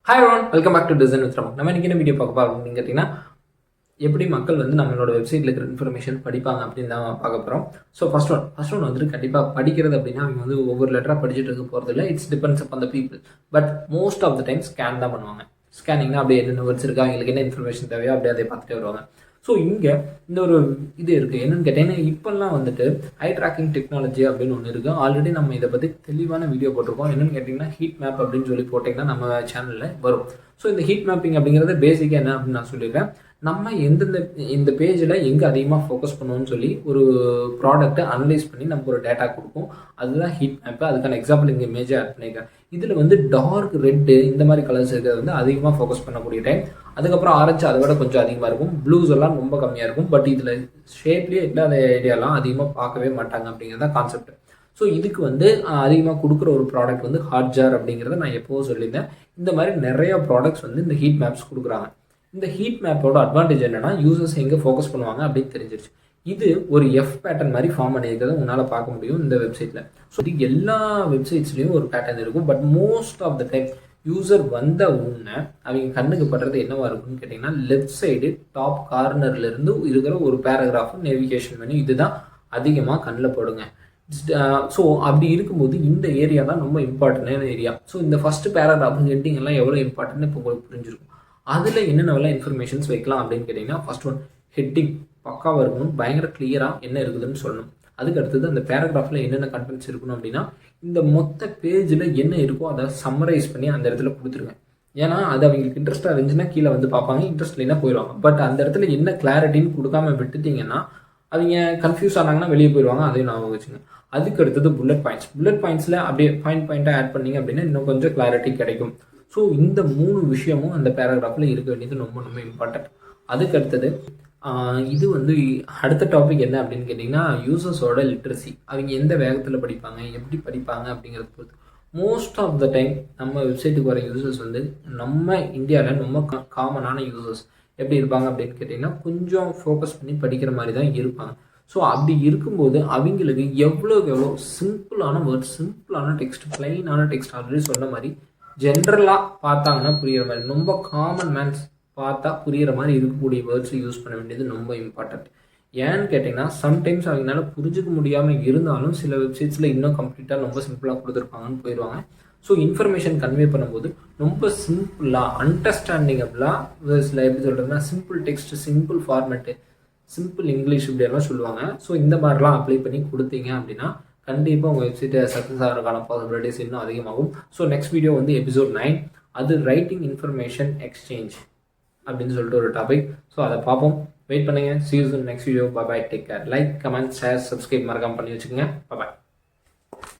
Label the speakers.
Speaker 1: Hi everyone, welcome back to design with ரமக். நம்ம இன்னைக்கு என்ன வீடியோ பார்க்க போகிறோம் அப்படின்னு கேட்டிங்கன்னா, எப்படி மக்கள் வந்து நம்மளோட வெப்சைட்டில் இருக்கிற இன்ஃபர்மேஷன் படிப்பாங்க அப்படின்னு தான் பார்க்க போகிறோம். ஸோ ஃபர்ஸ்ட் ஒன் வந்துட்டு கண்டிப்பாக படிக்கிறது அப்படின்னா அவங்க வந்து ஒவ்வொரு லெட்டராக படிச்சுட்டு இருக்க போகிறது இல்லை. இட்ஸ் டிபெண்ட்ஸ் அப் அந்த people. But most of the time scan தான் பண்ணுவாங்க. ஸ்கேனிங்னா அப்படியே என்னென்ன வேர்ட்ஸ் இருக்கா, அவங்களுக்கு என்ன இன்ஃபர்மேஷன் தேவையோ அப்படியே அதை பார்த்துட்டே வருவாங்க. ஸோ இங்கே இந்த ஒரு இது இருக்குது. என்னென்னு கேட்டிங்கன்னா, இப்போல்லாம் வந்துட்டு ஐ ட்ராக்கிங் டெக்னாலஜி அப்படின்னு ஒன்று இருக்குது. ஆல்ரெடி நம்ம இதை பற்றி தெளிவான வீடியோ போட்டிருக்கோம். என்னென்னு கேட்டிங்கன்னா, ஹீட் மேப் அப்படின்னு சொல்லி போட்டிங்கன்னா நம்ம சேனலில் வரும். ஸோ இந்த ஹீட் மேப்பிங் அப்படிங்கிறது பேசிக்காக என்ன அப்படின்னு நான் சொல்லியிருக்கேன். நம்ம இந்த பேஜில் எங்கே அதிகமாக ஃபோக்கஸ் பண்ணுவோம்னு சொல்லி ஒரு ப்ராடக்ட்டை அனலைஸ் பண்ணி நமக்கு ஒரு டேட்டா கொடுக்கும். அதுதான் ஹீட் மேப்பு. அதுக்கான எக்ஸாம்பிள் இங்கே இமேஜாக ஆட் பண்ணியிருக்கேன். இதில் வந்து டார்க் ரெட்டு இந்த மாதிரி கலர்ஸ் இருக்கிறது வந்து அதிகமாக ஃபோக்கஸ் பண்ணக்கூடிய டைம். அதுக்கப்புறம் ஆரஞ்சு அதை விட கொஞ்சம் அதிகமாக இருக்கும். ப்ளூஸ் எல்லாம் ரொம்ப கம்மியாக இருக்கும். பட் இதில் ஷேப்லேயே இல்லாத ஐடியாலாம் அதிகமாக பார்க்கவே மாட்டாங்க அப்படிங்கிறத கான்செப்ட். ஸோ இதுக்கு வந்து அதிகமாக கொடுக்குற ஒரு ப்ராடக்ட் வந்து ஹாட்ஜார் அப்படிங்கிறத நான் எப்போவும் சொல்லியிருந்தேன். இந்த மாதிரி நிறைய ப்ராடக்ட்ஸ் வந்து இந்த ஹீட் மேப்ஸ் கொடுக்குறாங்க. இந்த ஹீட் மேப்போட அட்வான்டேஜ் என்னன்னா, யூசர்ஸ் எங்கே ஃபோக்கஸ் பண்ணுவாங்க அப்படின்னு தெரிஞ்சிருச்சு. இது ஒரு எஃப் பேட்டர்ன் மாதிரி ஃபார்ம் பண்ணியிருக்கிறத உன்னால் பார்க்க முடியும் இந்த வெப்சைட்டில். ஸோ இது எல்லா வெப்சைட்ஸ்லேயும் ஒரு பேட்டர்ன் இருக்கும். But most of the time user வந்த உடனே அவங்க கண்ணுக்கு படுறது என்னவா இருக்குன்னு கேட்டிங்கன்னா, லெஃப்ட் சைடு டாப் கார்னர்லேருந்து இருக்கிற ஒரு பேராகிராஃப் நேவிகேஷன் மெனு இதுதான் அதிகமாக கண்ணில் படுங்க. ஸோ அப்படி இருக்கும்போது இந்த ஏரியா தான் ரொம்ப இம்பார்ட்டண்டான ஏரியா. ஸோ இந்த ஃபஸ்ட்டு பேராகிராஃப் ஹெட்டிங் எல்லாம் எவ்வளோ இம்பார்ட்டன்ட்னு இப்போ உங்களுக்கு புரிஞ்சிருக்கும். அதில் என்னென்ன இன்ஃபர்மேஷன்ஸ் வைக்கலாம் அப்படின்னு கேட்டிங்கன்னா, ஃபர்ஸ்ட் ஒன் ஹெட்டிங் பக்காவாக இருக்கணும். பயங்கர கிளியராக என்ன இருக்குதுன்னு சொல்லணும். அதுக்கு அடுத்தது அந்த பேராகிராஃபில் என்னென்ன கண்டென்ட்ஸ் இருக்கணும் அப்படின்னா, இந்த மொத்த பேஜில் என்ன இருக்கோ அதை சம்மரைஸ் பண்ணி அந்த இடத்துல கொடுத்துருங்க. ஏன்னா அது அவங்களுக்கு இன்ட்ரெஸ்ட்டாக இருந்துச்சுன்னா கீழே வந்து பார்ப்பாங்க, இன்ட்ரெஸ்ட் இல்லைன்னா போயிடுவாங்க. பட் அந்த இடத்துல என்ன கிளாரிட்டின்னு கொடுக்காம விட்டுட்டிங்கன்னா அவங்க கன்ஃபியூஸ் ஆனாங்கன்னா வெளியே போயிடுவாங்க. அதையும் ஞாபகம் வச்சுங்க. அதுக்கு அடுத்தது புல்லட் பாயிண்ட்ஸில் அப்படியே பாயிண்டாக ஆட் பண்ணிங்க அப்படின்னா இன்னும் கொஞ்சம் கிளாரிட்டி கிடைக்கும். ஸோ இந்த 3 விஷயமும் அந்த பேராகிராஃபில் இருக்க வேண்டியது ரொம்ப ரொம்ப இம்பார்ட்டன்ட். அதுக்கு அடுத்தது இது வந்து அடுத்த டாபிக் என்ன அப்படின்னு கேட்டிங்கன்னா, யூசர்ஸோட லிட்ரஸி. அவங்க எந்த வேகத்தில் படிப்பாங்க, எப்படி படிப்பாங்க அப்படிங்கிறது பொறுத்து. மோஸ்ட் ஆஃப் த டைம் நம்ம வெப்சைட்டுக்கு வர யூசர்ஸ் வந்து நம்ம இந்தியாவில் ரொம்ப காமனான யூசர்ஸ் எப்படி இருப்பாங்க அப்படின்னு கேட்டிங்கன்னா, கொஞ்சம் ஃபோக்கஸ் பண்ணி படிக்கிற மாதிரி தான் இருப்பாங்க. ஸோ அப்படி இருக்கும்போது அவங்களுக்கு எவ்வளோக்கு எவ்வளோ சிம்பிளான வேர்ட்ஸ், சிம்பிளான டெக்ஸ்ட், பிளைனான டெக்ஸ்ட் ஆல்ரெடி சொன்ன மாதிரி ஜென்ரலாக பார்த்தாங்கன்னா புரிகிற மாதிரி, ரொம்ப காமன் மேன்ஸ் பார்த்தா புரிகிற மாதிரி இருக்கக்கூடிய வேர்ட்ஸ் யூஸ் பண்ண வேண்டியது ரொம்ப இம்பார்ட்டன்ட். ஏன்னு கேட்டிங்கன்னா, சம்டைம்ஸ் அவங்களால புரிஞ்சிக்க முடியாமல் இருந்தாலும் சில வெப்சைட்ஸில் இன்னும் கம்ப்ளீட்டாக ரொம்ப சிம்பிளாக கொடுத்துருப்பாங்கன்னு போயிடுவாங்க. ஸோ இன்ஃபர்மேஷன் கன்வே பண்ணும்போது ரொம்ப சிம்பிளாக அண்டர்ஸ்டாண்டிங்கபிளாக சில எப்படி சொல்கிறதுனா, simple text, simple format, simple English இப்படியெல்லாம் சொல்லுவாங்க. ஸோ இந்த மாதிரிலாம் அப்ளை பண்ணி கொடுத்தீங்க அப்படின்னா கண்டிப்பாக உங்கள் வெப்சைட்டை சக்ஸஸ் ஆகிறதுக்கான பாசிபிலிட்டிஸ் இன்னும் அதிகமாகும். ஸோ நெக்ஸ்ட் வீடியோ வந்து எபிசோட் 9, அது ரைட்டிங் இன்ஃபர்மேஷன் எக்ஸ்சேஞ்ச் அப்படின்னு சொல்லிட்டு ஒரு டாபிக். ஸோ அதை பார்ப்போம். வெயிட் பண்ணுங்கள். See you soon next video. Bye bye. Take care. Like, comment, share, subscribe மறக்காம பண்ணி வச்சுக்கோங்க. Bye bye.